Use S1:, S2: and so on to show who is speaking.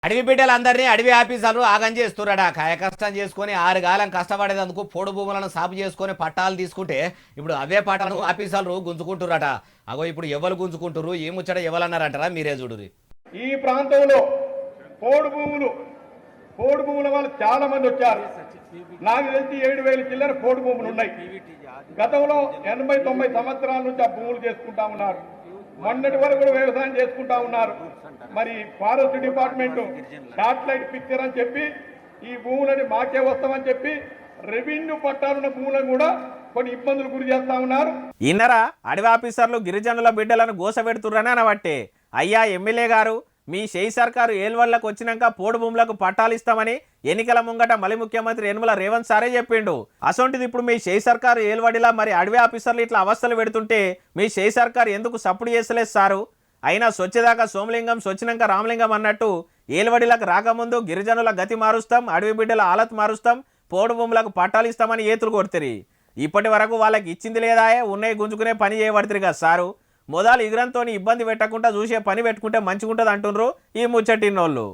S1: అడవి బిడ్డలందరినీ అడవి ఆఫీసర్లు ఆగం చేస్తున్నాడా కాయ కష్టం చేసుకొని 6 కాలం కష్టపడేందుకు పోడు భూములను సాగు చేసుకొని పట్టాలు తీసుకుంటే ఇప్పుడు అవే పట్టాలను ఆఫీసర్లు గుంజుకుంటున్నారట. అగో ఇప్పుడు ఎవరు గుంజుకుంటురు ఏ ముచ్చట ఎవరన్నారంటారా మీరే చూడురి.
S2: ఈ ప్రాంతంలో పోడు భూములు వాళ్ళు చాలా మంది వచ్చారు. నాకు తెలిసి 7,000 చిల్లర పోడు భూములు ఉన్నాయి. గతంలో 80-90 సంవత్సరాల నుంచి ఆ భూములు చేసుకుంటా ఉన్నారు. మొన్నటి వరకు కూడా వ్యవసాయం చేసుకుంటా ఉన్నారు. మరి ఫారెస్ట్ డిపార్ట్మెంట్ శాటిలైట్ పిక్చర్ అని చెప్పి ఈ భూములని మాకే వస్తామని చెప్పి రెవెన్యూ పట్టాలున్న భూములను కూడా కొన్ని ఇబ్బందులు గురి చేస్తా ఉన్నారు.
S3: ఇన్నరా అడవి ఆఫీసర్లు గిరిజనుల బిడ్డలను గోసపెడుతుర్రని అనబట్టే అయ్యా ఎమ్మెల్యే గారు మీ షెయి సర్కారు ఏల్వళ్ళకు వచ్చినాక పోడు భూములకు పట్టాలు ఇస్తామని ఎన్నికల ముంగట మలి ముఖ్యమంత్రి యనమల రేవంత్ సారే చెప్పిండు. అసొంటిది ఇప్పుడు మీ షెయి సర్కారు ఏల్వడిలా మరి అడవి ఆఫీసర్లు ఇట్లా అవస్థలు పెడుతుంటే మీ షెయి సర్కారు ఎందుకు సప్పుడు చేసలేదు సారు? అయినా సొచ్చేదాకా సోమలింగం సొచ్చినాక రామలింగం అన్నట్టు ఏల్వడిలకు రాకముందు గిరిజనుల గతి మారుస్తాం, అడవి బిడ్డల ఆలత్ మారుస్తాం, పోడు భూములకు పట్టాలు ఇస్తామని ఏతులు కొడుతుంది. ఇప్పటి వరకు వాళ్ళకి ఇచ్చింది లేదాయే, ఉన్నాయి గుంజుకునే పని చేయబడుతుంది కదా సారు. మొదలు ఇగురంతో ఇబ్బంది పెట్టకుండా చూసే పని పెట్టుకుంటే మంచిగుంటుంది అంటున్నారు ఈ ముచ్చటిన్నోళ్ళు.